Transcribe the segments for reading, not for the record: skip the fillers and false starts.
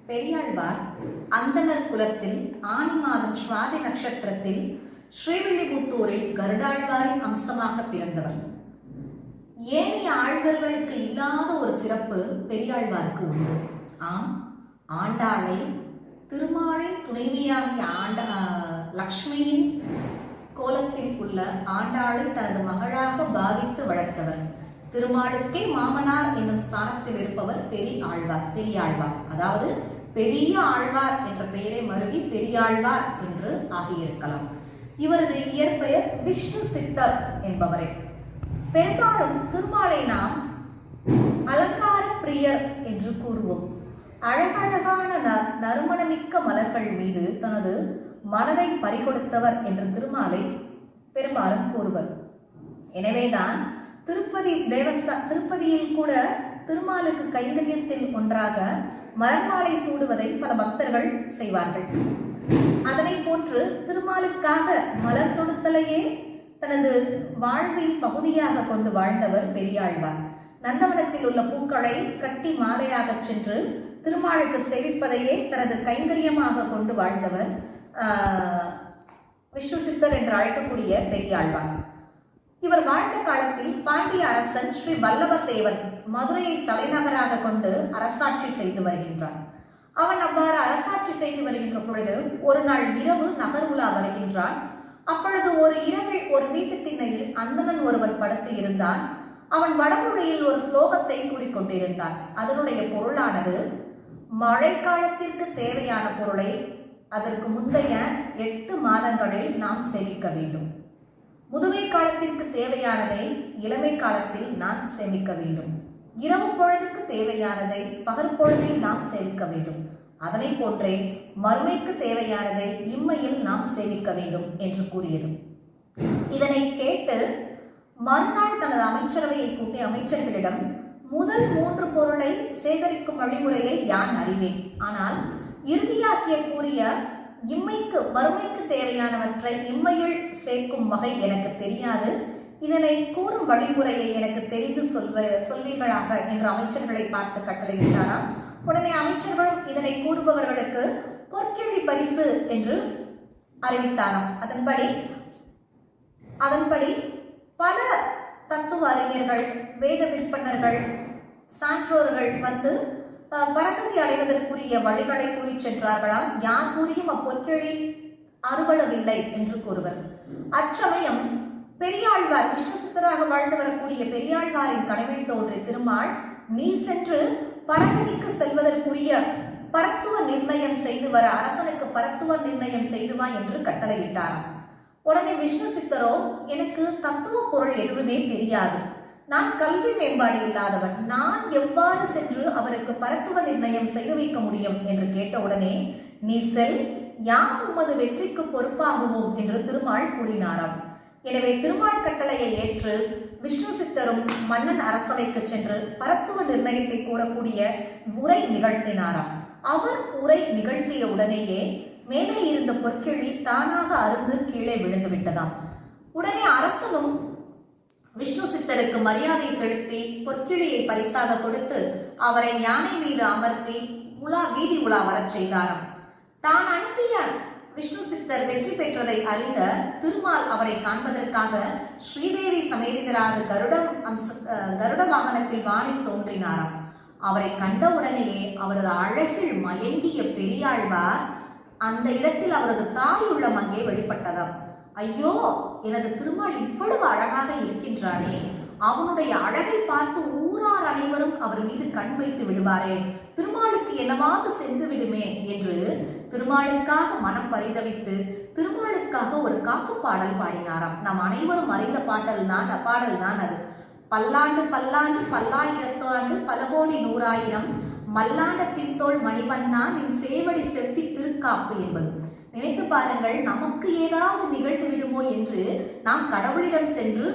பெரியாழ்வார் அந்தனர் குலத்தில் ஆனி மாதம் சுவாதி நட்சத்திரத்தில் ஸ்ரீவில்லிபுத்தூரில் கருடாழ்வாரின் அம்சமாக பிறந்தவர். ஏனைய ஆழ்வர்களுக்கு இல்லாத ஒரு சிறப்பு பெரியாழ்வாருக்கு உண்டு. ஆம், ஆண்டாளை திருமாலின் துணைவியாகிய லக்ஷ்மியின் கோலத்தில் உள்ள ஆண்டாளை தனது மகளாக பாவித்து வளர்த்தவர். திருமாலுக்கே மாமனார் என்னும் ஸ்தானத்தில் இருப்பவர் பெரியாழ்வார். அதாவது பெரிய ஆழ்வார் என்ற பெயரை மருவி பெரியாழ்வார் என்று ஆகியிருக்கலாம். இவரது இயற்பெயர் விஷ்ணு சித்தர் என்பவரே. பெரும்பாலும் திருமாலை நாம் அலங்கார பிரியர் என்று கூறுவோம். அழகழகான நறுமணமிக்க மலர்கள் மீது தனது மனதை பறிகொடுத்தவர் என்று திருமாலை பெரும்பாலும் கூறுவர். எனவேதான் திருப்பதியில் கூட திருமாலுக்கு கைங்கரியத்தில் ஒன்றாக மலர்மாலை சூடுவதை பல பக்தர்கள் செய்வார்கள். அதனை போன்று திருமாலுக்காக மலர் தொடுத்தலையே தனது வாழ்வின் பகுதியாக கொண்டு வாழ்ந்தவர் பெரியாழ்வார். நந்தவனத்தில் உள்ள பூக்களை கட்டி மாலையாக சென்று திருமாலுக்கு சேவிப்பதையே தனது கைங்கரியமாக கொண்டு வாழ்ந்தவர் விஷ்ணு சித்தர் என்று அழைக்கக்கூடிய பெரியாழ்வார். இவர் வாழ்ந்த காலத்தில் பாண்டிய அரசன் ஸ்ரீ வல்லபதேவன் மதுரையை தலைநகராக கொண்டு அரசாட்சி செய்து வருகின்றான். அவன் அவ்வாறு அரசாட்சி செய்து வருகின்ற பொழுது ஒரு நாள் இரவு நகர் உலா வருகின்றான். அப்பொழுது ஒரு இரவில் ஒரு வீட்டு திண்ணையில் அந்தணன் ஒருவன் படுத்து இருந்தான். அவன் வடமொழியில் ஒரு ஸ்லோகத்தை கூறிக்கொண்டிருந்தான். அதனுடைய பொருளானது, மழைக்காலத்திற்கு தேவையான பொருளை அதற்கு முந்தைய 8 மாதங்களில் நாம் சேமிக்க வேண்டும். முதுமை காலத்திற்கு தேவையானதை இளமை காலத்தில் நாம் சேமிக்க வேண்டும். இரவு பொழுதுக்கு தேவையானதை பகல் பொழுதில் நாம் சேமிக்க வேண்டும். அதனை போன்றே மறுமைக்கு தேவையானதை இம்மையில் நாம் சேமிக்க வேண்டும் என்று கூறியது. இதனை கேட்டு மறுநாள் தனது அமைச்சரவையை கூட்டி அமைச்சர்களிடம், முதல் 3 பொருளை சேகரிக்கும் வழிமுறையை யான் அறிவேன். ஆனால் இறுதியாக்கிய கூறிய மறுமைக்கு தேவையானவற்றை இம்மையில் சேர்க்கும் வகை எனக்கு தெரியாது. இதனை கூறும் வழிமுறையை எனக்கு தெரிந்து சொல்வீர்களாக என்று அமைச்சர்களை பார்த்து கட்டளையிட்டாராம். உடனே அமைச்சர்களும் இதனை கூறுபவர்களுக்கு பொற்கிழி பரிசு என்று அறிவித்தாராம். அதன்படி பல தத்துவ அறிஞர்கள், வேத விற்பனர்கள், சான்றோர்கள் வந்து பரகதி அடைவதற்குரிய வழிகளை கூறி சென்றார்களாம். யார் கூறியும் அப்பொற்கிழி அறுபடவில்லை என்று கூறுவர். அச்சமயம் பெரியாழ்வார், விஷ்ணு சித்தராக வாழ்ந்து வரக்கூடிய பெரியாழ்வாரின் கனவில் தோன்றிய திருமால், நீ சென்று பரகதிக்கு செல்வதற்குரிய பரத்துவ நிர்ணயம் செய்து வர, அரசனுக்கு பரத்துவ நிர்ணயம் செய்து வா என்று கட்டளையிட்டாராம். உடனே விஷ்ணு சித்தரோ, எனக்கு தத்துவ பொருள் எதுவுமே தெரியாது, நான் கல்வி மேம்பாடு இல்லாதவன், நான் எவ்வாறு சென்று அவருக்கு பரத்துவ நிர்ணயம் செய்து வைக்க முடியும் என்று கேட்டவுடனே, நீ செல், யாம் உமது வெற்றிக்கு பொறுப்பாகுவோம் என்று திருமால் கூறினாராம். எனவே திருமால் கட்டளையை ஏற்று விஷ்ணு சித்தரும் மன்னன் அரசவைக்கு சென்று பரத்துவ நிர்ணயத்தை கூறக்கூடிய உரை நிகழ்த்தினாராம். அவர் உரை நிகழ்த்திய உடனேயே மேலே இருந்த பொற்கிழி தானாக அருந்து கீழே விழுந்து விட்டதாம். உடனே அரசனும் விஷ்ணு சித்தருக்கு மரியாதை செலுத்தி பொற்கிழியை பரிசாக கொடுத்து அவரை யானை மீது அமர்த்தி வீதி உலா வரச் செய்தாராம். தான் அனுப்பிய விஷ்ணு சித்தர் வெற்றி பெற்றதை அறிந்த திருமால் அவரை காண்பதற்காக ஸ்ரீதேவி சமேதராக கருட வாகனத்தில் வானில் தோன்றினாராம். அவரை கண்டவுடனேயே அவரது அழகில் மயங்கிய பெரியாழ்வார் அந்த இடத்தில் அவரது தாய் உள்ளம் அங்கே வெளிப்பட்டதாம். ஐயோ, எனது திருமால் இவ்வளவு அழகாக இருக்கின்றானே, அவனுடைய அழகை பார்த்து ஊரார் அனைவரும் அவர் மீது கண் வைத்து விடுவாரே, திருமாலுக்கு என்னவாவது சென்று விடுமே என்று திருமாலுக்காக மனம் பரிதவித்து திருமாலுக்காக ஒரு காப்பு பாடல் பாடினாராம். நாம் அனைவரும் அறிந்த பாடல் தான் அது. பல்லாண்டு பல்லாண்டு பல்லாயிரத்தாண்டு பல கோடி 100,000 மல்லாண்ட தின்தோள் மணிவண்ணா நின் சேவடி செவ்வி திருக்காப்பு என்பது. நினைத்து பாருங்கள், நமக்கு ஏதாவது நிகழ்ந்து விடுமோ என்று நாம் கடவுளிடம் சென்று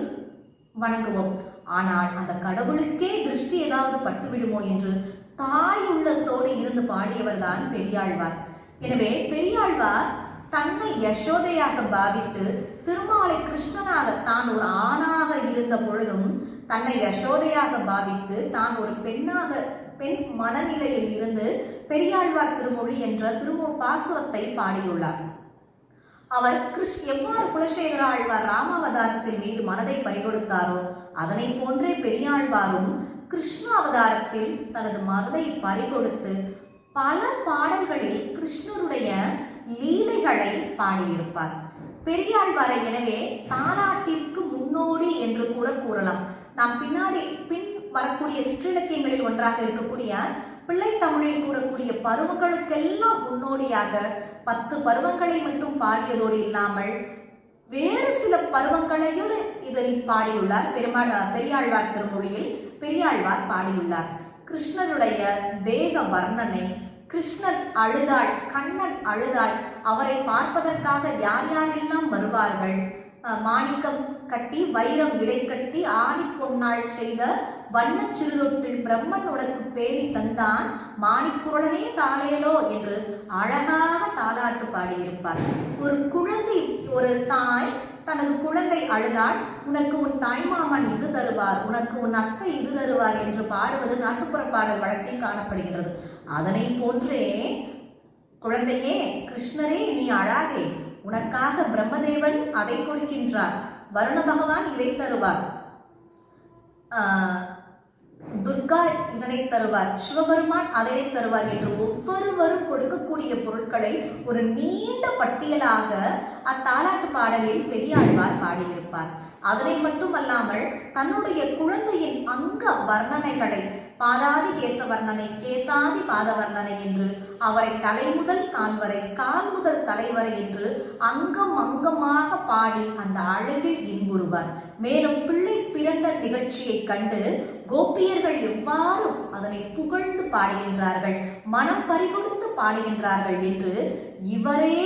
வணங்குவோம். ஆனால் அந்த கடவுளுக்கே திருஷ்டி ஏதாவது பட்டுவிடுமோ என்று தாய் உள்ளத்தோடு இருந்து பாடியவர் தான் பெரியாழ்வார். எனவே பெரியாழ்வார் தன்னை யசோதையாக பாவித்து திருமாலை கிருஷ்ணனாக, தான் ஒரு ஆணாக இருந்த பொழுதும் தன்னை யசோதையாக பாவித்து தான் ஒரு பெண்ணாக பெண் மனநிலையில் இருந்து பெரியாழ்வார் திருமொழி என்ற பாசுரத்தை பாடியுள்ளார். அவர் எவ்வாறு குலசேகர ஆழ்வார் ராமாவதாரத்தின் மீது மனதை பறிகொடுத்தாரோ அதனை போன்றே பெரியாழ்வாரும் கிருஷ்ண அவதாரத்தில் தனது மனதை பறிகொடுத்து பல பாடல்களில் கிருஷ்ணருடைய லீலைகளை பாடியிருப்பார். பெரியாழ்வாரை எனவே தாலாட்டிற்கு முன்னோடி என்று கூட கூறலாம். நாம் பின் வரக்கூடிய சிற்றிலக்கியங்களில் ஒன்றாக இருக்கக்கூடிய பிள்ளை தமிழில் கூறக்கூடிய பருவங்களுக்கெல்லாம் முன்னோடியாக 10 பருவங்களை மட்டும் பாடியதோடு இல்லாமல் வேறு சில பருவங்களையும் இதில் பாடியுள்ளார். பெரியாழ்வார் திருமொழியில் பெரியாழ்வார் பாடியுள்ளார். கிருஷ்ணனுடைய தேக வர்ணனை, கிருஷ்ணன் அழுதாள், கண்ணன் அழுதாள், அவரை பார்ப்பதற்காக யார் யாரெல்லாம் வருவார்கள், மாணிக்கம் கட்டி வைரம் இடை கட்டி ஆடி பொன்னாள் செய்த வண்ண சிறுதொட்டில் பிரம்மன் உனக்கு பேணி தந்தான் மாணிக்குரடனே தாளேலோ என்று அழகாக தாலாட்டு பாடியிருப்பார். ஒரு குழந்தை, ஒரு தாய் தனது குழந்தை அழுதால் உனக்கு உன் தாய்மாமன் இது தருவார், உனக்கு உன் அத்தை இது தருவார் என்று பாடுவது நாட்டுப்புற பாடல் வழக்கில் காணப்படுகின்றது. அதனை போன்றே குழந்தையே, கிருஷ்ணரே நீ அழாதே, உனக்காக பிரம்மதேவன் அதை கொடுக்கின்றார், வருண பகவான் இதை தருவார், துர்கா இதனை தருவார், சிவபெருமான் அதனை தருவார் என்று ஒவ்வொருவரும் கொடுக்கக்கூடிய பொருட்களை ஒரு நீண்ட பட்டியலாக அத்தாலாட்டு பாடலில் பெரியாழ்வார் பாடியிருப்பார். அதனை மட்டுமல்லாமல் தன்னுடைய குழந்தையின் அங்க வர்ணனைகளை பாதாதி கேச வர்ணனை, கேசாதி பாத வர்ணனை என்று அவரை தலை முதல் கால் வரை, கால் முதல் தலை வரை என்று அங்கம் அங்கமாக பாடி அந்த அழகில் இன்புறுவார். மேலும் பிள்ளை பிறந்த நிகழ்ச்சியை கண்டு கோபியர்கள் எவ்வாறு அதனை புகழ்ந்து பாடுகின்றார்கள், மனம் பறிகொடுத்து பாடுகின்றார்கள் என்று இவரே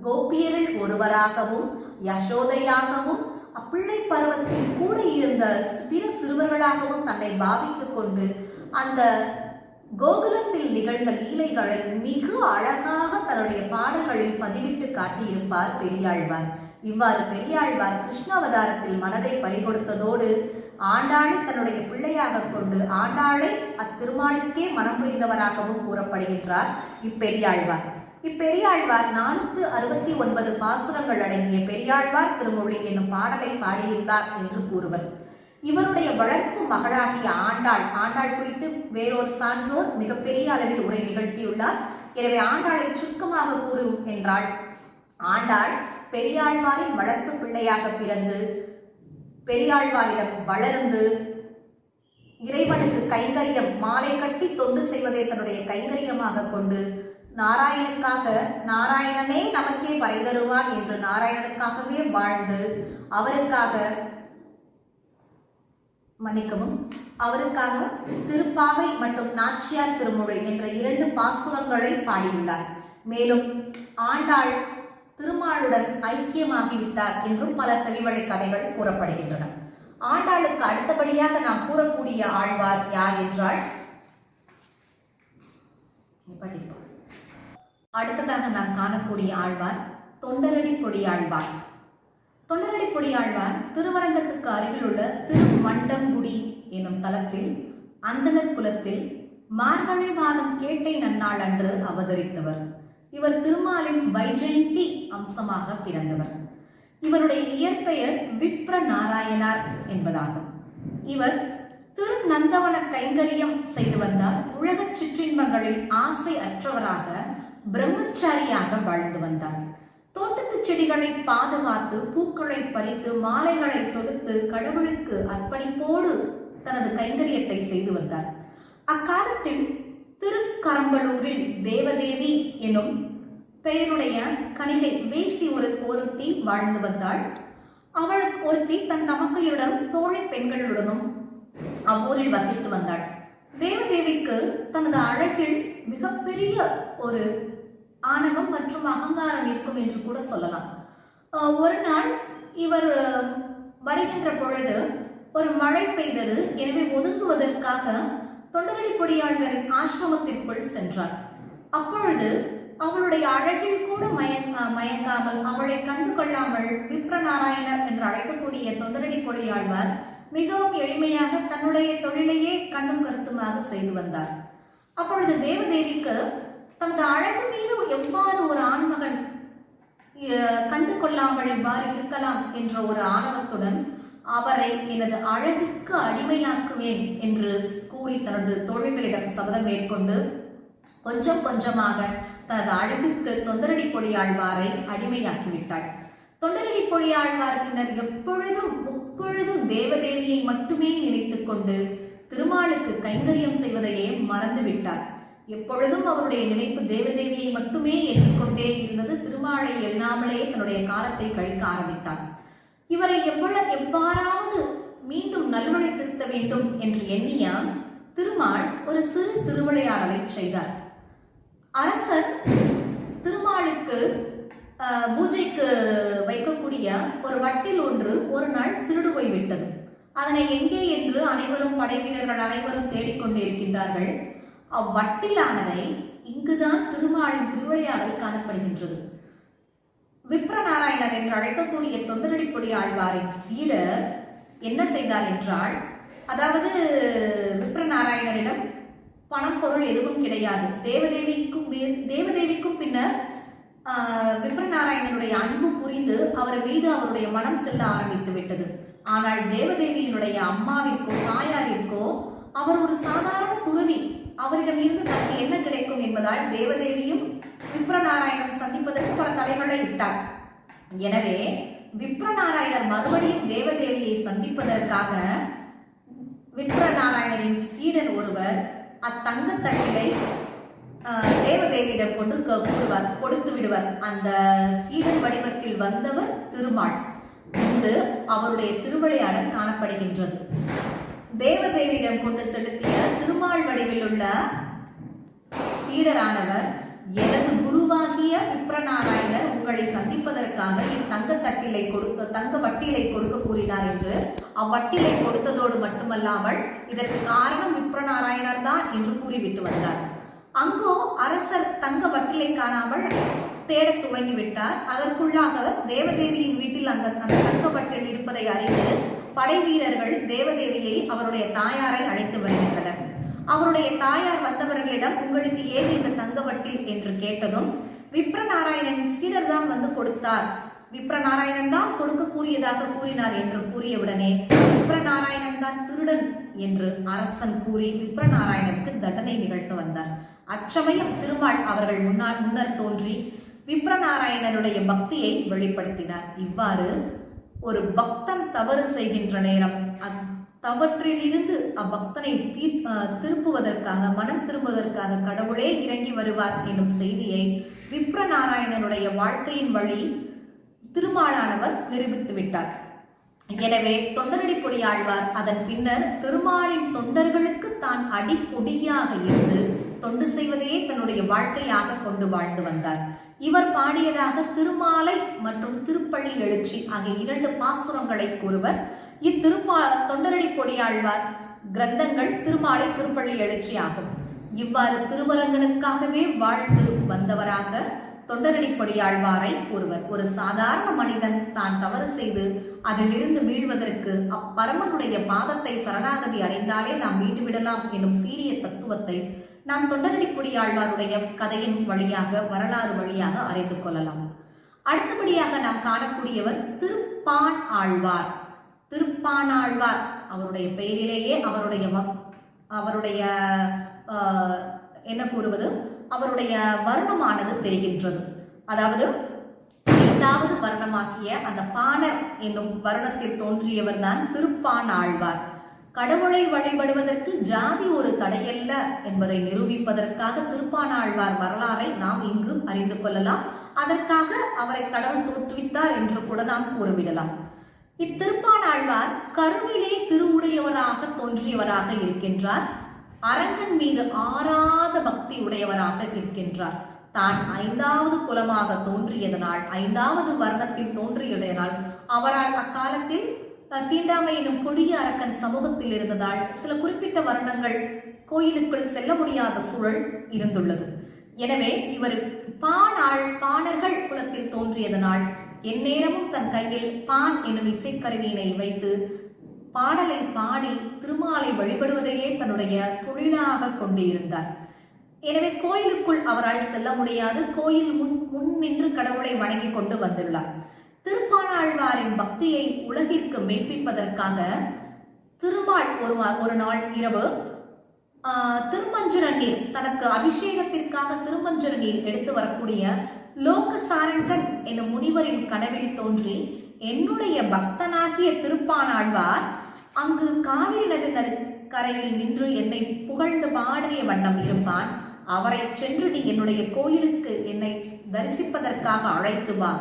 கோபியரில் ஒருவராகவும் யசோதையாகவும் அப்பிள்ளை பருவத்தில் கூட இருந்த பிற சிறுவர்களாகவும் தன்னை பாவித்துக் கொண்டு அந்த கோகுலத்தில் நிகழ்ந்த லீலைகளை மிக அழகாக தன்னுடைய பாடல்களில் பதிவிட்டு காட்டியிருப்பார் பெரியாழ்வார். இவ்வாறு பெரியாழ்வார் கிருஷ்ணாவதாரத்தில் மனதை பறிகொடுத்ததோடு ஆண்டாளை தன்னுடைய பிள்ளையாக கொண்டு ஆண்டாளை அத்திருமாலுக்கே மனம் புரிந்தவராகவும் கூறப்படுகின்றார் இப்பெரியாழ்வார். இப்பெரியாழ்வார் 469 பாசுரங்கள் அடங்கிய பெரியாழ்வார் திருமொழி என்னும் பாடலை பாடியிருந்தார் என்று கூறுவர். இவருடைய வளர்ப்பு மகளாகிய ஆண்டாள் குறித்து வேறொரு சான்றோர் மிகப்பெரிய அளவில் உரை நிகழ்த்தியுள்ளார். எனவே ஆண்டாளை சுருக்கமாக கூறும் என்றால், ஆண்டாள் பெரியாழ்வாரின் வளர்ப்பு பிள்ளையாக பிறந்து பெரியாழ்வாரிடம் வளர்ந்து இறைவனுக்கு கைங்கரியம், மாலை கட்டி தொண்டு செய்வதை தன்னுடைய கைங்கரியமாக கொண்டு நாராயணனுக்காக, நாராயணனே நமக்கே பறை தருவான் என்று நாராயணனுக்காகவே வாழ்ந்து அவருக்காக திருப்பாவை மற்றும் நாச்சியார் திருமொழி என்ற 2 பாசுரங்களை பாடியுள்ளார். மேலும் ஆண்டாள் திருமாலுடன் ஐக்கியமாகிவிட்டார் என்றும் பல செவிவழி கதைகள் கூறப்படுகின்றன. ஆண்டாளுக்கு அடுத்தபடியாக நாம் கூறக்கூடிய ஆழ்வார் யார் என்றால், அடுத்ததாக நாம் காணக்கூடிய ஆழ்வார் தொண்டரடி பொடியாழ்வார். தொண்டரடி பொடியாழ்வார் திருவரங்கத்துக்கு அருகில் உள்ள திருமண்டங்குடி எனும் தலத்தில் அந்தனர் குலத்தில் மார்கழி மாதம் கேட்டை நன்னாள் அன்று அவதரித்தவர். இவர் திருமாலின் வைஜெயந்தி அம்சமாக பிறந்தவர். இவருடைய இயற்பெயர் விப்ர நாராயணார் என்பதாகும். இவர் திருநந்தவன கைங்கரியம் செய்து வந்தார். உலக சிற்றின்பங்களில் ஆசை அற்றவராக பிரம்மச்சாரியாக வாழ்ந்து வந்தார். தோட்டத்து செடிகளை பாதுகாத்து, பூக்களை பறித்து, மாலைகளை தொடுத்து கடவுளுக்கு அர்ப்பணிப்போடு தனது கைங்கரியத்தை செய்து வந்தார். அக்காலத்தில் திருக்கரம்பலூரில் தேவதேவி எனும் பெயருடைய கணிகை வேசி ஒருத்தி வாழ்ந்து வந்தாள். அவள் ஒருத்தி தன் தமக்கையுடன் தோழி பெண்களுடனும் அவ்வூரில் வசித்து வந்தாள். தேவதேவிக்கு தனது அழகில் மிகப்பெரிய ஒரு ஆணவம் மற்றும் அகங்காரம் இருக்கும் என்று கூட சொல்லலாம். ஒரு நாள் இவர் வருகின்ற பொழுது ஒரு மழை பெய்தது. எனவே ஒதுங்குவதற்காக தொண்டரடி பொடியாழ்வாரின் ஆசிரமத்திற்குள் சென்றார். அப்பொழுது அவளுடைய அழகில் கூட மயங்காமல், அவளை கண்டு கொள்ளாமல் விப்ரநாராயணர் என்று அழைக்கக்கூடிய தொண்டரடி பொடியாழ்வார் மிகவும் எளிமையாக தன்னுடைய தொழிலையே கண்ணும் கருத்துமாக செய்து வந்தார். அப்பொழுது தேவதேவிக்கு தனது அழகு மீது எவ்வாறு ஒரு ஆண்மகன் கண்டு கொள்ளாமல் இவ்வாறு இருக்கலாம் என்ற ஒரு ஆணவத்துடன் அவரை எனது அழகுக்கு அடிமையாக்குவேன் என்று கூறி தனது தோழிகளிடம் சபதம் மேற்கொண்டு கொஞ்சம் கொஞ்சமாக தனது அழகுக்கு தொண்டரடி பொடியாழ்வாரை அடிமையாக்கிவிட்டாள். தொண்டரடி பொடியாழ்வார் பின்னர் எப்பொழுதும் தேவதேவியை மட்டுமே நினைத்துக் கொண்டு திருமாலுக்கு கைங்கரியம் செய்வதையே மறந்துவிட்டார். எப்பொழுதும் அவருடைய நினைப்பு தேவதேவியை மட்டுமே எண்ணிக்கொண்டே இருந்தது. திருமாலை எண்ணாமலே தன்னுடைய காலத்தை கழிக்க ஆரம்பித்தார். இவரை எவ்வாறாவது மீண்டும் நல்வழி திருத்த வேண்டும் என்று எண்ணிய திருமால் ஒரு சிறு திருவிளையாடலை செய்தார். அரசர் திருமாலுக்கு பூஜைக்கு வைக்கக்கூடிய ஒரு வட்டில் ஒன்று ஒரு நாள் திருடு போய்விட்டது. அதனை எங்கே என்று அனைவரும் படை வீரர்கள் அனைவரும் தேடிக்கொண்டிருக்கின்றார்கள். அவ்வட்டிலானதை இங்குதான் திருமாலின் திருவிளையாடல் காணப்படுகின்றது. விப்ரநாராயணர் என்று அழைக்கக்கூடிய தொண்டரடி பொடியாழ்வாரின் சீடர் என்ன செய்தார் என்றால், அதாவது விப்ரநாராயணரிடம் பணம் பொருள் எதுவும் கிடையாது. தேவதேவிக்கும் பின்னர் விப்ரநாராயணனுடைய அன்பு புரிந்து அவர் மீது அவருடைய மனம் செல்ல ஆரம்பித்து விட்டது. ஆனால் தேவதேவியினுடைய அம்மாவிற்கோ தாயாரிற்கோ அவர் ஒரு சாதாரண துறவி, அவரிடம் இருந்து தனக்கு என்ன கிடைக்கும் என்பதால் தேவதேவியும் விப்ரநாராயணன் சந்திப்பதற்கு பல தடைகளை இட்டார். எனவே விப்ரநாராயணர் மறுபடியும் தேவதேவியை சந்திப்பதற்காக விப்ரநாராயணரின் சீடர் ஒருவர் அத்தங்க தட்டிலை தேவதேவியிடம் கொண்டு கொடுத்து விடுவார். அந்த சீடன் வடிவத்தில் வந்தவர் திருமால். இங்கு அவருடைய திருவிளையாடல் காணப்படுகின்றது. தேவதேவியிடம் கொண்டு செலுத்திய திருமால் வடிவில் உள்ள சீடரானவர், எனது குருவாகிய விப்ரநாராயணர் உங்களை சந்திப்பதற்காக தங்க வட்டிலை கொடுக்க கூறினார் என்று அவ்வட்டிலை கொடுத்ததோடு மட்டுமல்லாமல் இதற்கு காரணம் விப்ரநாராயணர் தான் என்று கூறிவிட்டு வந்தார். அங்கோ அரசர் தங்க வட்டிலை காணாமல் தேட துவங்கிவிட்டார். அதற்குள்ளாக தேவதேவியின் வீட்டில் அந்த தங்க வட்டில் இருப்பதை அறிந்து படை வீரர்கள் தேவதேவியை அவருடைய தாயாரை அழைத்து வருகின்றனர். அவருடைய தாயார் வந்தவர்களிடம் உங்களுக்கு ஏது இந்த தங்கவட்டில் என்று கேட்டதும் விப்ரநாராயணன் சீடர் தான் வந்து கொடுத்தார், விப்ரநாராயணன் தான் கொடுக்க கூறியதாக கூறினார் என்று கூறியவுடனே விப்ரநாராயணன் தான் திருடன் என்று அரசன் கூறி விப்ரநாராயணனுக்கு தண்டனை நிகழ்த்த வந்தார். அச்சமயம் திருமால் அவர்கள் முன்னர் தோன்றி விப்ரநாராயணனுடைய பக்தியை வெளிப்படுத்தினார். இவ்வாறு ஒரு பக்தன் தவறு செய்கின்ற நேரம் தவற்றிலிருந்து அவ்வக்தனை திருப்புவதற்காக மனம் திரும்புவதற்காக கடவுளே இறங்கி வருவார் என்னும் செய்தியை விப்ரநாராயணனுடைய வாழ்க்கையின் வழி திருமாலானவர் நிரூபித்து விட்டார். எனவே தொண்டரடி பொடியாழ்வார் அதன் பின்னர் திருமாலின் தொண்டர்களுக்கு தான் அடிப்பொடியாக இருந்து தொண்டு செய்வதையே தன்னுடைய வாழ்க்கையாக கொண்டு வாழ்ந்து வந்தார். இவர் பாடியதாக திருமாலை மற்றும் திருப்பள்ளி எழுச்சி ஆகிய 2 பாசுரங்களை கூறுவர். தொண்டரடி பொடியாழ்வார் கிரந்தங்கள் திருமாலை திருப்பள்ளி எழுச்சி ஆகும். இவ்வாறு திருவரங்கனுக்காகவே வாழ்ந்து வந்தவராக தொண்டரடி பொடியாழ்வாரை கூறுவர். ஒரு சாதாரண மனிதன் தான் தவறு செய்து அதிலிருந்து மீள்வதற்கு அப்பரமனுடைய பாதத்தை சரணாகதி அடைந்தாலே நாம் மீண்டுவிடலாம் எனும் சீரிய தத்துவத்தை நாம் தொண்டரடி பொடியாழ்வாருடைய கதையின் வழியாக வரலாறு வழியாக அறிந்து கொள்ளலாம். அடுத்தபடியாக நாம் காணக்கூடியவர் திருப்பான் ஆழ்வார். திருப்பானாழ்வார் அவருடைய பெயரிலேயே அவருடைய என்ன கூறுவது, அவருடைய வர்ணமானது தெரிகின்றது. அதாவது 5வது வர்ணமாகிய அந்த பாணர் என்னும் வர்ணத்தில் தோன்றியவர் தான் திருப்பானாழ்வார். கடவுளை வழிபடுவதற்கு ஜாதி ஒரு தடையல்ல என்பதை நிரூபிப்பதற்காக திருப்பானாழ்வார் வரலாறை நாம் இங்கு அறிந்து கொள்ளலாம். அதற்காக அவரை கடவுள் தோற்றுவித்தார் என்று கூட நாம் கூறிவிடலாம். இத்திருப்பானாழ்வார் கருவிலே திருவுடையவராக தோன்றியவராக இருக்கின்றார். அரங்கன் மீது ஆறாத பக்தி உடையவராக இருக்கின்றார். தான் 5வது குலமாக தோன்றியதனால் 5வது வர்ணத்தில் தோன்றியதனால் அவரால் அக்காலத்தில் தீண்டாமை எனும் கொடிய அரக்கன் சமூகத்தில் இருந்ததால் சில குறிப்பிட்ட வர்ணங்கள் கோயிலுக்குள் செல்ல முடியாத சூழல் இருந்துள்ளது. எனவே இவர் பாணர்கள் குலத்தில் தோன்றியதனால் எந்நேரமும் தன் கையில் பான் எனும் இசைக்கருவியினை வைத்து பாடலை பாடி திருமாலை வழிபடுவதையே தன்னுடைய தொழிலாக கொண்டு இருந்தார். எனவே கோயிலுக்குள் அவரால் செல்ல முடியாது. கோயில் முன் நின்று கடவுளை வணங்கி கொண்டு வந்துள்ளார். திருப்பாணாழ்வாரின் பக்தியை உலகிற்கு மெய்ப்பிப்பதற்காக திருமால் ஒரு நாள் இரவு திருமஞ்சன நீர், தனக்கு அபிஷேகத்திற்காக திருமஞ்சன நீர் எடுத்து வரக்கூடிய லோகசாரங்கன் என்ற முனிவரின் கனவில் தோன்றி, என்னுடைய பக்தனாகிய திருப்பாணாழ்வார் அங்கு காவிரி நதி கரையில் நின்று என்னை புகழ்ந்து பாடிய வண்ணம் இருப்பான், அவரை சென்று நீ என்னுடைய கோயிலுக்கு என்னை தரிசிப்பதற்காக அழைத்து வா.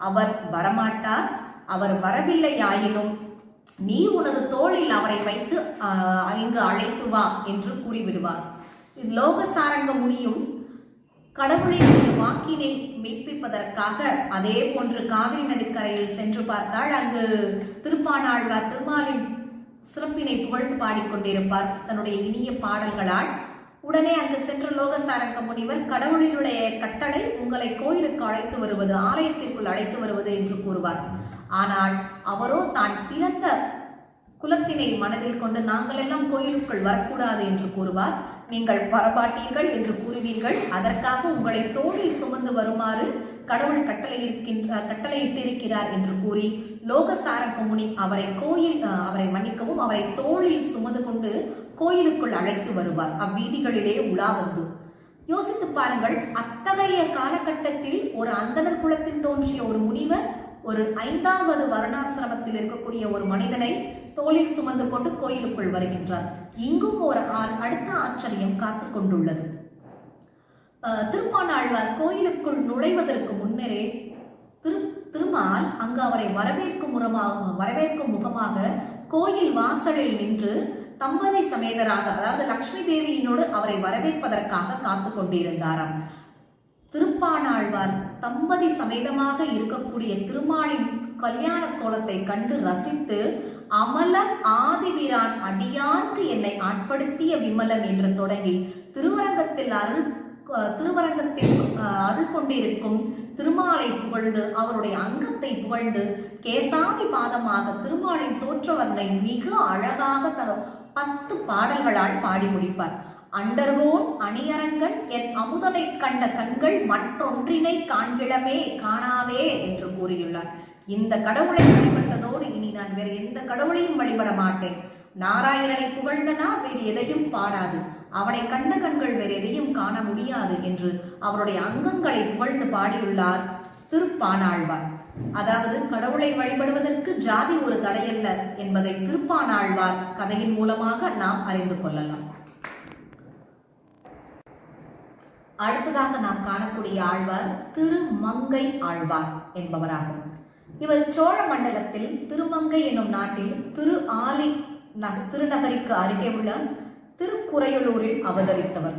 அவர் வரமாட்டார். அவர் வரவில்லையாயினும் நீ உனது தோளில் அவரை வைத்து இங்கு அழைத்து வா என்று கூறிவிடுவார். லோகசாரங்க முனியும் கடவுளின் வாக்கினை மெய்ப்பிப்பதற்காக அதே போன்று காவிரி நதிக்கரையில் சென்று பார்த்தால் அங்கு திருப்பாணாழ்வார் திருமாலின் சிறப்பினை புகழ்ந்து பாடிக்கொண்டிருப்பார் தன்னுடைய இனிய பாடல்களால். உடனே அங்கு சென்ற லோகசாரங்க முனிவர், கடவுளினுடைய கட்டளை உங்களை கோயிலுக்கு அழைத்து வருவது, ஆலயத்திற்குள் அழைத்து வருவது என்று கூறுவார். ஆனால் அவரோ தான் பிறந்த குலத்தினை மனதில் கொண்டு நாங்கள் எல்லாம் கோயிலுக்குள் வரக்கூடாது என்று கூறுவார். நீங்கள் வரமாட்டீர்கள் என்று கூறுவீர்கள், அதற்காக உங்களை தோளில் சுமந்து வருமாறு கடவுள் கட்டளையிட்டிருக்கிறார் என்று கூறி லோகசாரங்க முனி அவரை மன்னிக்கவும் அவரை தோளில் சுமந்து கொண்டு கோயிலுக்குள் அழைத்து வருவார். அவ்வீதிகளிலே உலா வந்து யோசித்து பாருங்கள். அத்தகைய காலகட்டத்தில் ஒரு அந்தணர் குலத்தில் தோன்றிய ஒரு முனிவர் ஒரு 5வது வருணாசிரமத்தில் இருக்கக்கூடிய ஒரு மனிதனை தோளில் சுமந்து கொண்டு கோயிலுக்குள் வருகின்றார். இங்கும் ஒரு அடுத்த ஆச்சரியம் காத்து கொண்டுள்ளது. திருப்பாணாழ்வார் கோயிலுக்குள் நுழைவதற்கு முன்னரே திருமால் அங்கு அவரை வரவேற்கும் முகமாக கோயில் வாசலில் நின்று தம்பதி சமேதராக, அதாவது லக்ஷ்மி தேவியினோடு அவரை வரவேற்பதற்காக காத்து கொண்டிருந்தாராம். திருப்பாணாழ்வார் தம்பதி சமேதமாக இருக்கக்கூடிய திருமாலின் கல்யாண கோலத்தை கண்டு ரசித்து, அமலன் ஆதிபிரான் அடியார்க்கு என்னை ஆட்படுத்திய விமலன் என்று தொடங்கி திருவரங்கத்தில் அருள் கொண்டிருக்கும் திருமாலை புகழ்ந்து அவருடைய அங்கத்தை புகழ்ந்து கேசாதி பாதமாக திருமாலின் தோற்றவர்களை மிக அழகாக தரும் 10 பாடல்களால் பாடி முடிப்பார். அண்டர்வோன் அணியரங்கன் என் அமுதனை கண்ட கண்கள் மற்றொன்றினை காண்கிழமே காணாவே என்று கூறியுள்ளார். இந்த கடவுளை வழிபட்டதோடு இனி நான் வேறு எந்த கடவுளையும் வழிபட மாட்டேன். நாராயணனை புகழ்ந்தனா வேறு எதையும் பாடாது, அவனை கண்ட கண்கள் வேறு எதையும் காண முடியாது என்று அவருடைய அங்கங்களை புகழ்ந்து பாடியுள்ளார் திருப்பாணாழ்வார். அதாவது கடவுளை வழிபடுவதற்கு ஜாதி ஒரு தடையல்ல என்பதை திருப்பாணாழ்வார் கதையின் மூலமாக நாம் அறிந்து கொள்ளலாம். அடுத்ததாக நாம் காணக்கூடிய ஆழ்வார் திருமங்கை ஆழ்வார் என்பவராகும். இவர் சோழ மண்டலத்தில் திருமங்கை என்னும் நாட்டில் திருநகரிக்கு அருகே உள்ள திருக்குறையலூரில் அவதரித்தவர்.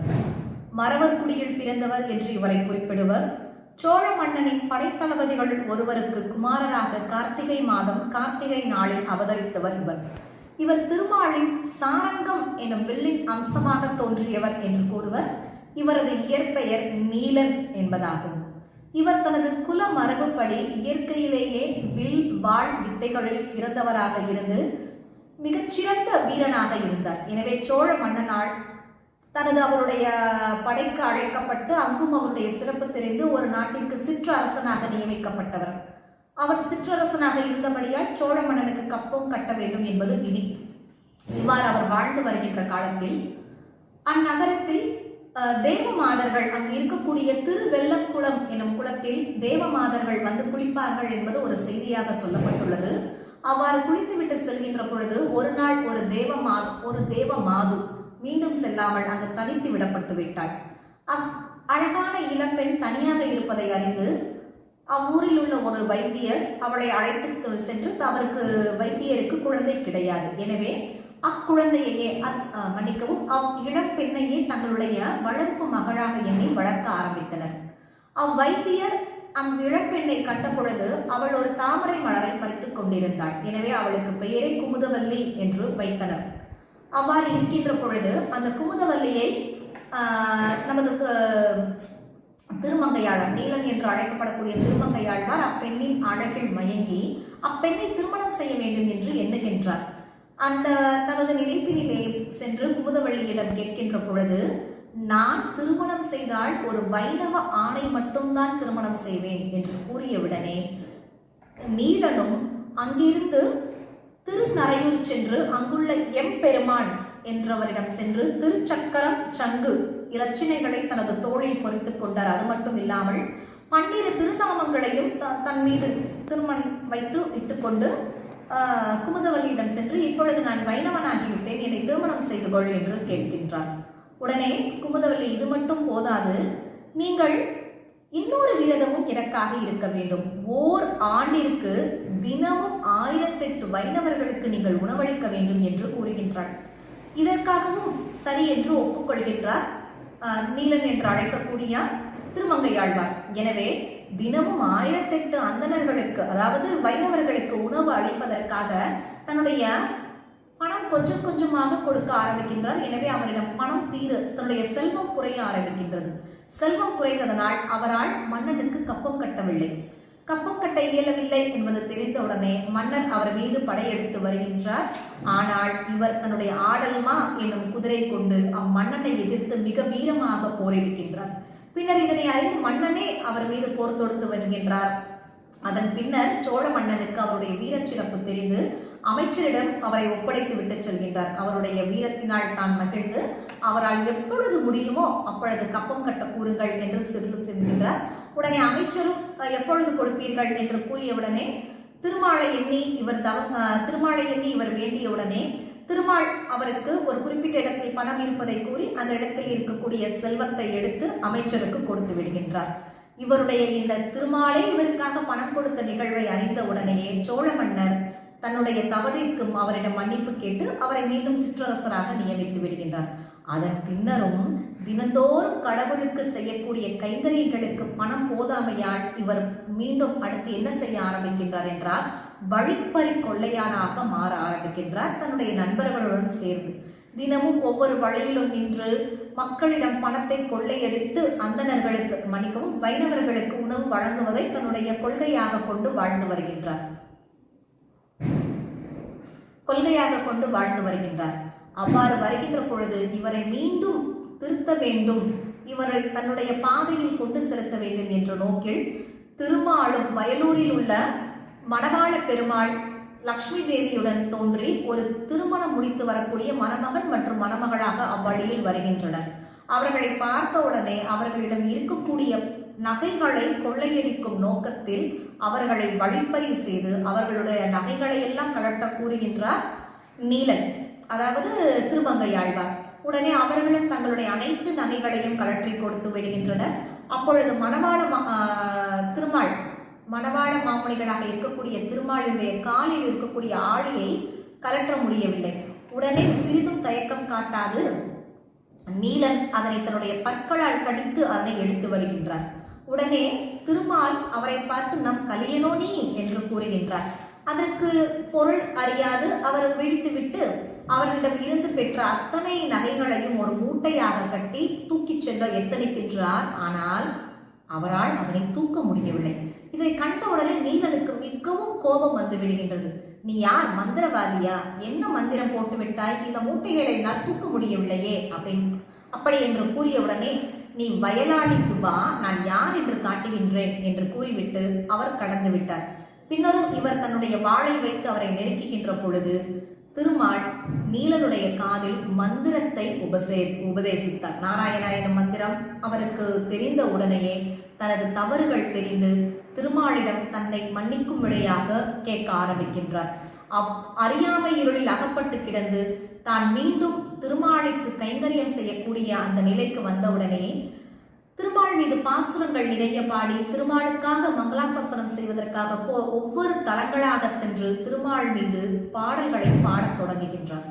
மறவர்குடியில் பிறந்தவர் என்று இவரை குறிப்பிடுவர். சோழ மன்னனின் படைத்தளபதிகள் ஒருவருக்கு குமாரராக கார்த்திகை மாதம் கார்த்திகை நாளில் அவதரித்தவர் இவர். இவர் திருமாலின் சாரங்கம் எனும் வில்லின் அம்சமாக தோன்றியவர் என்று கூறுவர். இவரது இயற்பெயர் நீலன் என்பதாகும். இவர் தனது குல மரபுப்படி இயற்கையிலேயே வில் வாழ் வித்தைகளில் சிறந்தவராக இருந்து மிகச்சிறந்த வீரனாக இருந்தார். எனவே சோழ மன்னனால் அவருடைய படைக்கு அழைக்கப்பட்டு அங்கும் அவருடைய சிறப்பு தெரிந்து ஒரு நாட்டிற்கு சிற்றரசனாக நியமிக்கப்பட்டவர். அவர் சிற்றரசனாக இருந்தபடியால் சோழ மன்னனுக்கு கப்பம் கட்ட வேண்டும் என்பது விதி. இவ்வாறு அவர் வாழ்ந்து வருகின்ற காலத்தில் அந்நகரத்தில் தேவமாதர்கள், அங்கு இருக்கக்கூடிய திருவெள்ளக்குளம் எனும் குளத்தில் தேவமாதர்கள் வந்து குளிப்பார்கள் என்பது ஒரு செய்தியாக சொல்லப்பட்டுள்ளது. அவ்வாறு குளித்துவிட்டு செல்கின்ற பொழுது ஒரு நாள் ஒரு தேவமாது மீண்டும் செல்லாமல் அங்கு தனித்து விடப்பட்டு விட்டாள். அழகான இளம்பெண் தனியாக இருப்பதை அறிந்து அவ்வூரில் உள்ள ஒரு வைத்தியர் அவளை அழைத்து சென்று அவருக்கு வைத்தியருக்கு குழந்தை கிடையாது. எனவே அக்குழந்தையையே இளம்பெண்ணையே தங்களுடைய வளர்ப்பு மகளாக எண்ணி வளர்க்க ஆரம்பித்தனர். அவ்வைத்தியர் இளம்பெண்ணை கண்ட பொழுது அவள் ஒரு தாமரை மலரை பறித்துக் கொண்டிருந்தாள். எனவே அவளுக்கு பெயரை குமுதவல்லி என்று வைத்தனர். அவ்வாறு இருக்கின்ற பொழுது அந்த குமுதவல்லியை நமது திருமங்கையாளர், நீலன் என்று அழைக்கப்படக்கூடிய திருமங்கையாழ்வார் அப்பெண்ணின் அழகில் மயங்கி அப்பெண்ணை திருமணம் செய்ய வேண்டும் என்று எண்ணுகின்றார். அந்த தனது நினைப்பினிலே சென்று குமுதவள்ளியிடம் கேட்கின்ற பொழுது, நான் திருமணம் செய்தால் ஒரு வைணவ ஆணை மட்டும்தான் திருமணம் செய்வேன் என்று கூறியவுடனே நீலனும் அங்கிருந்து திருநறையூர் சென்று அங்குள்ள எம்பெருமான் என்றவரிடம் சென்று திருச்சக்கரம் சங்கு இலச்சினைகளை தனது தோளில் பொறித்துக் கொண்டார். அது மட்டும் இல்லாமல் 12 திருநாமங்களையும் தன் மீது திருமணம் வைத்து இட்டுக்கொண்டு குமுதவல்லியிடம் சென்று, இப்பொழுது நான் வைணவனாகிவிட்டேன், என்னை திருமணம் செய்து கொள் என்று கேட்கின்றார். உடனே குமுதவல்லி, இது மட்டும் போதாது, நீங்கள் இன்னொரு விரதமும் எனக்காக இருக்க வேண்டும். ஓர் ஆண்டிற்கு தினமும் 1008 வைணவர்களுக்கு நீங்கள் உணவளிக்க வேண்டும் என்று கூறுகின்றார். இதற்காகவும் சரி என்று ஒப்புக்கொள்கின்றார் நீலன் என்று அழைக்கக்கூடிய திருமங்கையாழ்வார். எனவே தினமும் 1008 அந்தணர்களுக்கு, அதாவது வைணவர்களுக்கு உணவு அளிப்பதற்காக தன்னுடைய பணம் கொஞ்சம் கொஞ்சமாக கொடுக்க ஆரம்பிக்கின்றார். எனவே அவரிடம் பணம் தன்னுடைய செல்வம் குறைய ஆரம்பிக்கின்றது. செல்வம் குறைந்ததனால் அவரால் மன்னனுக்கு கப்பம் கட்டவில்லை. கப்பம் கட்ட இயலவில்லை என்பது தெரிந்தவுடனே மன்னர் அவர் மீது படையெடுத்து வருகின்றார். ஆனால் இவர் தன்னுடைய ஆடல்மா என்னும் குதிரை கொண்டு அம்மன்னனை எதிர்த்து மிக வீரமாக போரிடுகின்றார். பின்னர் இதனை அறிந்து மன்னனே அவர் மீது போர் தொடுத்து வருகின்றார். அதன் பின்னர் சோழ மன்னனுக்கு அவருடைய வீரச்சிறப்பு தெரிந்து அமைச்சரிடம் அவரை ஒப்படைத்து விட்டு செல்கின்றார். அவருடைய வீரத்தினால் தான் மகிழ்ந்து அவரால் எப்பொழுது முடியுமோ அப்பொழுது கப்பம் கட்ட கூறுங்கள் என்று செல்கின்றார். உடனே அமைச்சரும் எப்பொழுது கொடுப்பீர்கள் என்று கூறியவுடனே திருமாலை எண்ணி இவர் வேண்டியவுடனே திருமால் அவருக்கு ஒரு குறிப்பிட்ட இடத்தில் பணம் இருப்பதை கூறி அந்த இடத்தில் இருக்கக்கூடிய செல்வத்தை எடுத்து அமைச்சருக்கு கொடுத்து விடுகின்றார். இவருடைய இந்த திருமாலை இவருக்காக பணம் கொடுத்த நிகழ்வை அறிந்த உடனேயே சோழ மன்னர் தன்னுடைய தவறிற்கு அவரிடம் மன்னிப்பு கேட்டு அவரை மீண்டும் சிற்றரசராக நியமித்து விடுகின்றார். அதன் பின்னரும் தினந்தோறும் கடவுளுக்கு செய்யக்கூடிய கைங்கரியங்களுக்கு பணம் போதாமையால் இவர் மீண்டும் அடுத்து என்ன செய்ய ஆரம்பிக்கின்றார் என்றால், வழிப்பறி கொள்ளையானாக மாற ஆரம்பிக்கின்றார். தன்னுடைய நண்பர்களுடன் சேர்ந்து தினமும் ஒவ்வொரு வழியிலும் நின்று மக்களிடம் பணத்தை கொள்ளையடித்து அந்தணர்களுக்கு வைணவர்களுக்கு உணவு வழங்குவதை தன்னுடைய கொள்கையாக கொண்டு வாழ்ந்து வருகின்றார். அவ்வாறு வருகின்ற பொழுது இவரை மீண்டும் திருத்த வேண்டும், இவரை தன்னுடைய பாதையில் கொண்டு செலுத்த வேண்டும் என்ற நோக்கில் திருமாலும் வயலூரில் உள்ள மணவாள பெருமாள் லக்ஷ்மி தேவியுடன் தோன்றி ஒரு திருமணம் முடித்து வரக்கூடிய மணமகன் மற்றும் மணமகளாக அவ்வழியில் வருகின்றனர். அவர்களை பார்த்தவுடனே அவர்களிடம் இருக்கக்கூடிய நகைகளை கொள்ளையடிக்கும் நோக்கத்தில் அவர்களை வழிப்பறி செய்து அவர்களுடைய நகைகளை எல்லாம் கழட்ட கூறுகின்றார் நீலன், அதாவது திருமங்கையாழ்வார். உடனே அவர்களும் தங்களுடைய அனைத்து நகைகளையும் கழற்றி கொடுத்து விடுகின்றனர். அப்பொழுது மணவாள மாமுனிகளாக இருக்கக்கூடிய திருமாலினுடைய காலில் இருக்கக்கூடிய ஆழியை கலற்ற முடியவில்லை. உடனே சிறிதும் தயக்கம் காட்டாது நீலன் அதனை தன்னுடைய பற்களால் கடித்து அதனை எடுத்து வருகின்றார். உடனே திருமால் அவரை பார்த்து, நம் கலியனோ நீ என்று கூறுகின்றார். அதற்கு பொருள் அறியாது அவர் விழித்துவிட்டு அவர்களிடம் இருந்து பெற்ற அத்தனை நகைகளையும் ஒரு மூட்டையாக கட்டி தூக்கிச் செல்ல எத்தனிக்கின்றார். ஆனால் அவரால் அதனை தூக்க முடியவில்லை. இதை கண்டவுடனே நீலனுக்கு மிகவும் கோபம் வந்து விடுகின்றது. நீ யார், மந்திரவாதியா? என்ன மந்திரம் போட்டு விட்டாய்? இந்த மூட்டைகளை நான் தூக்க முடியவில்லையே அப்படி என்று கூறியவுடனே, நீ வயலாளிக்கு வா, நான் யார் என்று காட்டுகின்றேன் என்று கூறிவிட்டு அவர் கடந்து விட்டார். பின்னரும் இவர் தன்னுடைய வாளை வைத்து அவரை நெருக்குகின்ற பொழுது திருமால் நீலனுடைய காதில் மந்திரத்தை உபதேசித்தார். நாராயணா எனும் மந்திரம் அவருக்கு தெரிந்த உடனேயே தனது தவறுகள் தெரிந்து திருமாலிடம் தன்னை மன்னிக்கும்படியாக கேட்க ஆரம்பிக்கின்றார். அறியாமை இருளில் அகப்பட்டு கிடந்து தான் மீண்டும் திருமாலுக்கு கைங்கரியம் செய்யக்கூடிய அந்த நிலைக்கு வந்தவுடனே திருமால் மீது பாசுரங்கள் நிறைய பாடி திருமாலுக்காக மங்களாசாசனம் செய்வதற்காக ஒவ்வொரு தலங்களாக சென்று திருமால் மீது பாடல்களை பாடத் தொடங்குகின்றார்.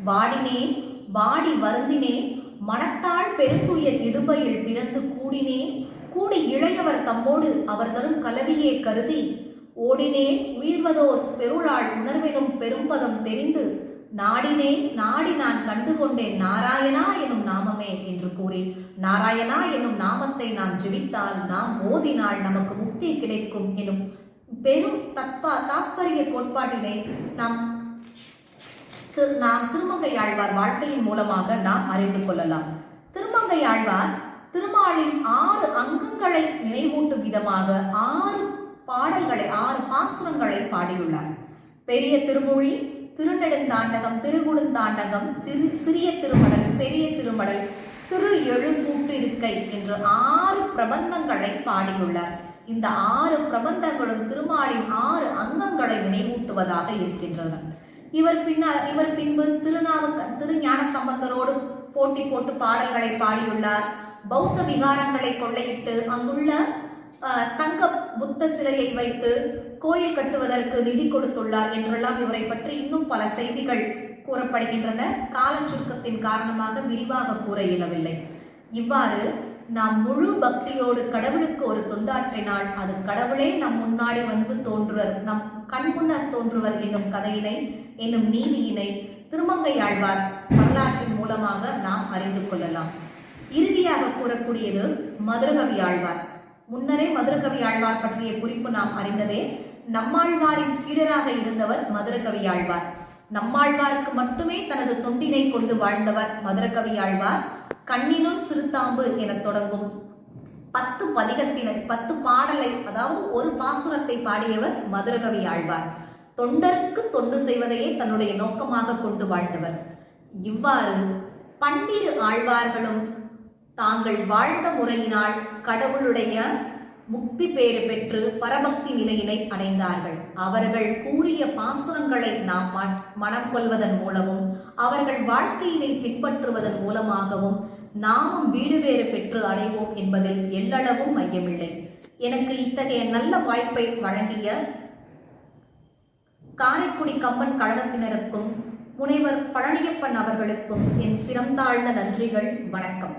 வாடினேன் வாடி வருந்தினேன், மனத்தால் பெருந்துயர் இடும்பையில் பிறந்து கூடினேன், கூடி இளையவர் தம்மோடு அவர் தரும் கலவியே கருதி ஓடினேன், உயிர்வதோர் பெருளாள் உணர்வெனும் பெரும்பதம் தெரிந்து நாடினேன் நாடி நான் கண்டுகொண்டேன் நாராயணா எனும் நாமமே என்று கூறி, நாராயணா எனும் நாமத்தை நாம் ஜெபித்தால், நாம் ஓதினால் நமக்கு முக்தி கிடைக்கும் எனும் பெரும் தாத்பரிய கோட்பாட்டினை நாம் நாம் திருமங்கையாழ்வார் வாழ்க்கையின் மூலமாக நாம் அறிந்து கொள்ளலாம். திருமங்கையாழ்வார் திருமாலின் 6 அங்கங்களை நினைவூட்டும் விதமாக 6 பாடல்களை 6 பாசுரங்களை பாடியுள்ளார். பெரிய திருமொழி, திருநெடுந்தாண்டகம், திருகுடுந்தாண்டகம், சிறிய திருமடல், பெரிய திருமடல், திரு எழுங்கூட்டு இருக்கை என்று 6 பிரபந்தங்களை பாடியுள்ளார். இந்த 6 பிரபந்தங்களும் திருமாலின் 6 அங்கங்களை நினைவூட்டுவதாக இருக்கின்றன. இவர் பின்பு திருஞான சம்பந்தரோடு போட்டி போட்டு பாடல்களை பாடியுள்ளார். பௌத்த விகாரங்களை கொள்ளையிட்டு அங்குள்ள தங்க புத்த சிலையை வைத்து கோயில் கட்டுவதற்கு நிதி கொடுத்துள்ளார் என்றெல்லாம் இவரை பற்றி இன்னும் பல செய்திகள் கூறப்படுகின்றன. கால சுருக்கத்தின் காரணமாக விரிவாக கூற இயலவில்லை. இவ்வாறு நாம் முழு பக்தியோடு கடவுளுக்கு ஒரு தொண்டாற்றினால் அது கடவுளே நம் முன்னாடி வந்து தோன்றுவர், நம் கண் முன்னர் தோன்றுவர் என்னும் கதையினை என்னும் நீதியினை திருமங்கையாழ்வார் வரலாற்றின் மூலமாக நாம் அறிந்து கொள்ளலாம். இறுதியாக கூறக்கூடியது மதுரகவி ஆழ்வார். முன்னரே மதுரகவி ஆழ்வார் பற்றிய குறிப்பு நாம் அறிந்ததே. நம்மாழ்வாரின் சீடராக இருந்தவர் மதுரகவி ஆழ்வார். நம்மாழ்வாருக்கு மட்டுமே தனது தொண்டினை கொண்டு வாழ்ந்தவர் மதுரகவி ஆழ்வார். கண்ணினும் சிறுத்தாம்பு என தொடங்கும் 10 பதிகத்தினை 10 பாடலை, அதாவது ஒரு பாசுரத்தை பாடியவர் மதுரகவி ஆழ்வார். தொண்டருக்கு தொண்டு செய்வதையே தன்னுடைய நோக்கமாக கொண்டு வாழ்ந்தவர். இவ்வாறு 12 ஆழ்வார்களும் தாங்கள் வாழ்ந்த முறையினால் கடவுளுடைய முக்தி பேறு பெற்று பரபக்தி நிலையினை அடைந்தார்கள். அவர்கள் கூறிய பாசுரங்களை நாம் மனம் கொள்வதன் மூலமும் அவர்கள் வாழ்க்கையினை பின்பற்றுவதன் மூலமாகவும் நாமும் வீடு பேறு பெற்று அடைவோம் என்பதில் எல்லளவும் மையமில்லை. எனக்கு இத்தகைய நல்ல வாய்ப்பை வழங்கிய காரைக்குடி கம்பன் கழகத்தினருக்கும் முனைவர் பழனியப்பன் அவர்களுக்கும் என் சிரம் தாழ்ந்த நன்றிகள். வணக்கம்.